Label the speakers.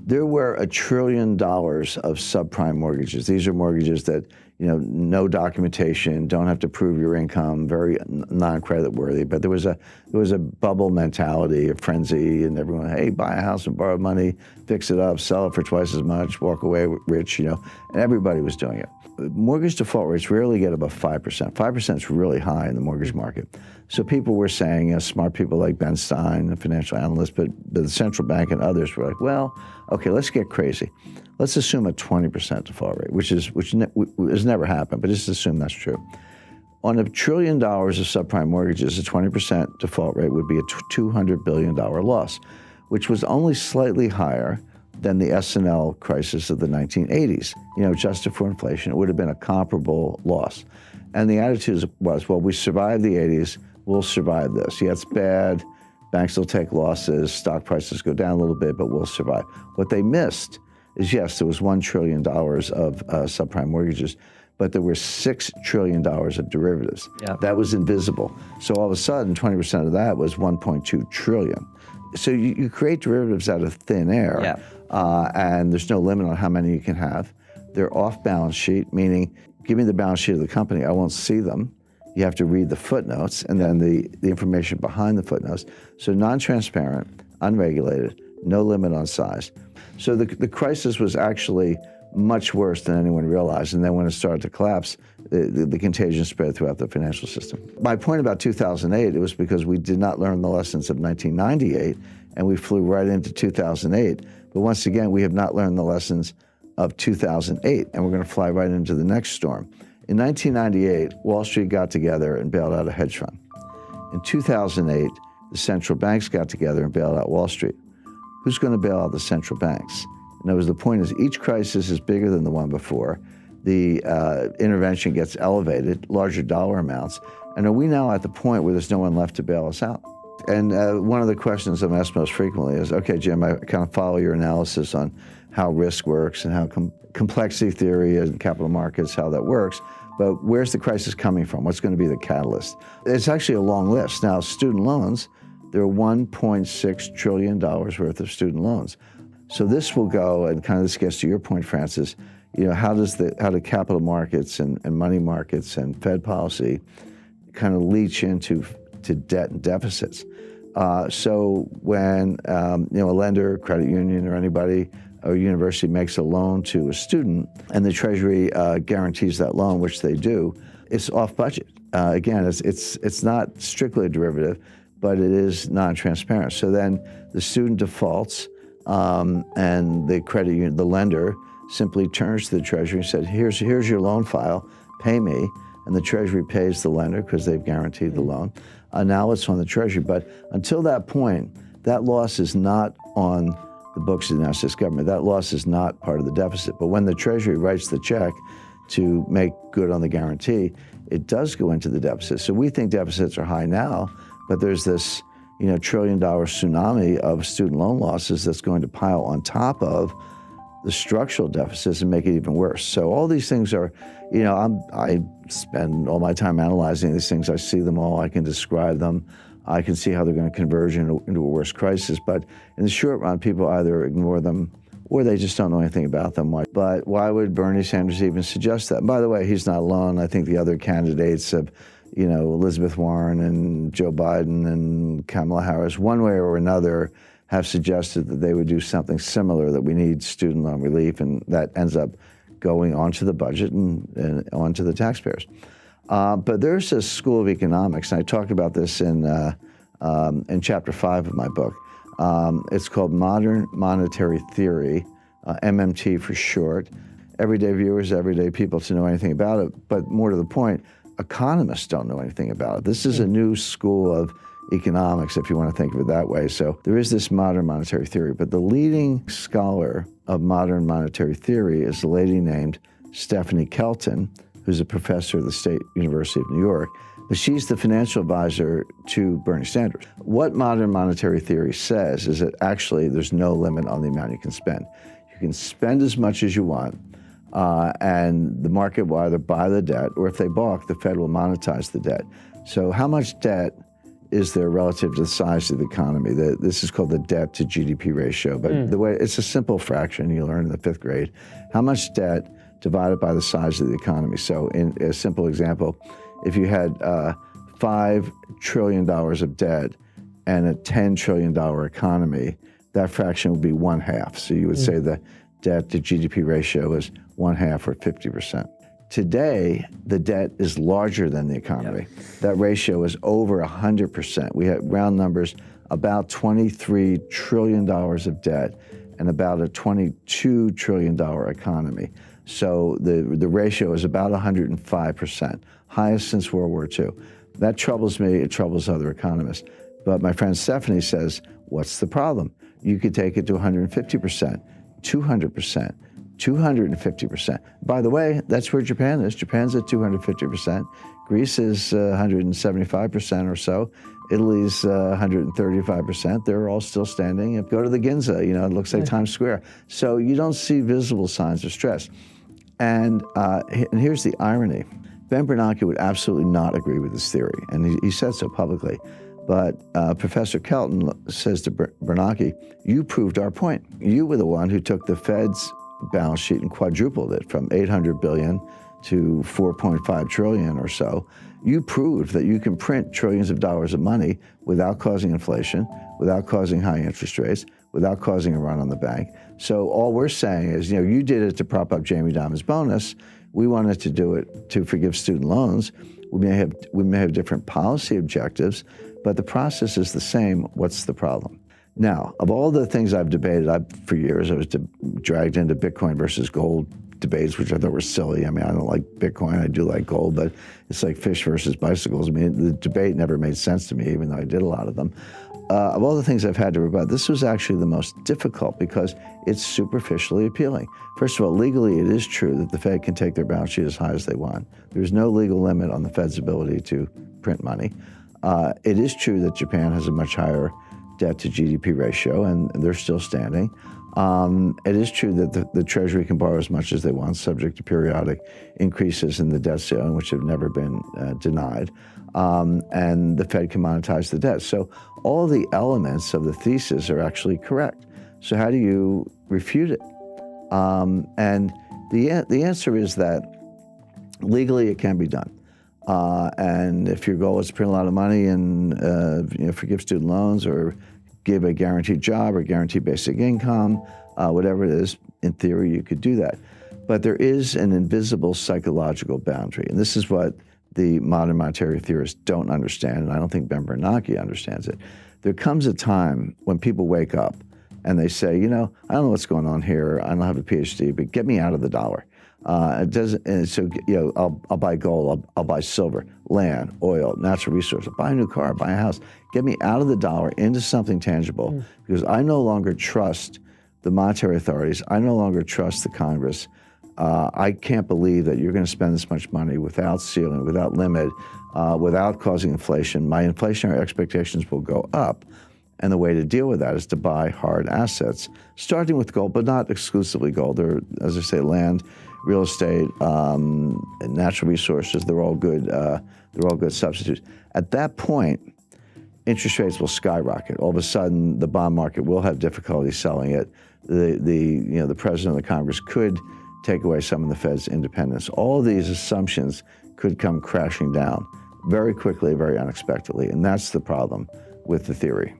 Speaker 1: There were $1 trillion of subprime mortgages. These are mortgages that, no documentation, don't have to prove your income, very non-credit worthy. But there was a bubble mentality, a frenzy, and everyone, hey, buy a house and borrow money, fix it up, sell it for twice as much, walk away rich, and everybody was doing it. Mortgage default rates rarely get above 5%. 5% is really high in the mortgage market. So people were saying, smart people like Ben Stein, a financial analyst, but the central bank and others were like, well, okay, let's get crazy. Let's assume a 20% default rate, which has never happened, but just assume that's true. On $1 trillion of subprime mortgages, a 20% default rate would be a $200 billion loss, which was only slightly higher than the S&L crisis of the 1980s. Adjusted for inflation, it would have been a comparable loss. And the attitude was, well, we survived the 80s, we'll survive this. Yeah, it's bad, banks will take losses, stock prices go down a little bit, but we'll survive. What they missed is, yes, there was $1 trillion of subprime mortgages, but there were $6 trillion of derivatives.
Speaker 2: Yeah.
Speaker 1: That was invisible. So all of a sudden, 20% of that was $1.2 trillion. So you create derivatives out of thin air.
Speaker 2: Yeah.
Speaker 1: And there's no limit on how many you can have. They're off balance sheet, meaning give me the balance sheet of the company, I won't see them. You have to read the footnotes and then the information behind the footnotes. So non-transparent, unregulated, no limit on size. So the crisis was actually much worse than anyone realized. And then when it started to collapse, the contagion spread throughout the financial system. My point about 2008, it was because we did not learn the lessons of 1998 and we flew right into 2008. But once again, we have not learned the lessons of 2008, and we're going to fly right into the next storm. In 1998, Wall Street got together and bailed out a hedge fund. In 2008, the central banks got together and bailed out Wall Street. Who's going to bail out the central banks? In other words, the point is each crisis is bigger than the one before. The intervention gets elevated, larger dollar amounts, and are we now at the point where there's no one left to bail us out? And one of the questions I'm asked most frequently is, okay, Jim, I kind of follow your analysis on how risk works and how complexity theory and capital markets, how that works, but where's the crisis coming from? What's going to be the catalyst? It's actually a long list. Now, student loans, there are $1.6 trillion worth of student loans. So this will go, and kind of this gets to your point, Francis, how do capital markets and money markets and Fed policy kind of leach into debt and deficits? So when a lender, credit union, or anybody, or university makes a loan to a student, and the Treasury guarantees that loan, which they do, it's off budget. Again, it's not strictly a derivative, but it is non-transparent. So then the student defaults, and the credit union, the lender, simply turns to the Treasury and said, here's your loan file, pay me. And the Treasury pays the lender because they've guaranteed the loan. Now it's on the Treasury. But until that point, that loss is not on the books of the United States government. That loss is not part of the deficit. But when the Treasury writes the check to make good on the guarantee, it does go into the deficit. So we think deficits are high now, but there's this $1 trillion tsunami of student loan losses that's going to pile on top of the structural deficits and make it even worse. So all these things are, I spend all my time analyzing these things. I see them all. I can describe them. I can see how they're going to converge into a worse crisis. But in the short run, people either ignore them or they just don't know anything about them. But why would Bernie Sanders even suggest that? And by the way, he's not alone. I think the other candidates have, Elizabeth Warren and Joe Biden and Kamala Harris, one way or another, have suggested that they would do something similar, that we need student loan relief, and that ends up going onto the budget and onto the taxpayers. But there's a school of economics, and I talk about this in chapter 5 of my book. It's called Modern Monetary Theory, MMT for short. Everyday viewers, everyday people to know anything about it, but more to the point, economists don't know anything about it. This is a new school of economics, if you want to think of it that way. So there is this modern monetary theory, but the leading scholar of modern monetary theory is a lady named Stephanie Kelton, who's a professor at the State University of New York. But she's the financial advisor to Bernie Sanders. What modern monetary theory says is that actually there's no limit on the amount you can spend. You can spend as much as you want, and the market will either buy the debt, or if they balk, the Fed will monetize the debt. So how much debt is there relative to the size of the economy. This is called the debt to GDP ratio, but the way it's a simple fraction you learn in the 5th grade. How much debt divided by the size of the economy? So in a simple example, if you had $5 trillion of debt and a $10 trillion economy, that fraction would be 1/2. So you would say the debt to GDP ratio is 1/2 or 50%. Today, the debt is larger than the economy. That ratio is over 100%. We have round numbers, about $23 trillion of debt and about a $22 trillion economy. So the ratio is about 105%, highest since World War II. That troubles me, it troubles other economists. But my friend Stephanie says, what's the problem? You could take it to 150%, 200%, 250%. By the way, that's where Japan is. Japan's at 250%. Greece is 175% or so. Italy's 135%. They're all still standing. Go to the Ginza, it looks like Times Square. So you don't see visible signs of stress. And here's the irony. Ben Bernanke would absolutely not agree with this theory, and he said so publicly. But Professor Kelton says to Bernanke, you proved our point. You were the one who took the Fed's balance sheet and quadrupled it from 800 billion to 4.5 trillion or so. You proved that you can print trillions of dollars of money without causing inflation, without causing high interest rates, without causing a run on the bank. So all we're saying is, you did it to prop up Jamie Dimon's bonus. We wanted to do it to forgive student loans. We may have different policy objectives, but the process is the same. What's the problem? Now, of all the things I've debated, for years I was dragged into Bitcoin versus gold debates, which I thought were silly. I don't like Bitcoin, I do like gold, but it's like fish versus bicycles. The debate never made sense to me, even though I did a lot of them. Of all the things I've had to rebut, this was actually the most difficult because it's superficially appealing. First of all, legally it is true that the Fed can take their balance sheet as high as they want. There's no legal limit on the Fed's ability to print money. It is true that Japan has a much higher debt to GDP ratio, and they're still standing. It is true that the Treasury can borrow as much as they want, subject to periodic increases in the debt ceiling, which have never been denied. And the Fed can monetize the debt. So all the elements of the thesis are actually correct. So how do you refute it? And the answer is that legally it can be done. And if your goal is to print a lot of money and forgive student loans or give a guaranteed job or guaranteed basic income, whatever it is, in theory you could do that. But there is an invisible psychological boundary, and this is what the modern monetary theorists don't understand, and I don't think Ben Bernanke understands it. There comes a time when people wake up and they say, I don't know what's going on here, I don't have a PhD, but get me out of the dollar. It doesn't, and so I'll buy gold, I'll buy silver, land, oil, natural resources, buy a new car, buy a house. Get me out of the dollar into something tangible, because I no longer trust the monetary authorities. I no longer trust the Congress. I can't believe that you're going to spend this much money without ceiling, without limit, without causing inflation. My inflationary expectations will go up. And the way to deal with that is to buy hard assets, starting with gold, but not exclusively gold. There, as I say, land, real estate, and natural resources. They're all good. They're all good substitutes. At that point, interest rates will skyrocket. All of a sudden, the bond market will have difficulty selling it. The president of the Congress could take away some of the Fed's independence. All of these assumptions could come crashing down very quickly, very unexpectedly, and that's the problem with the theory.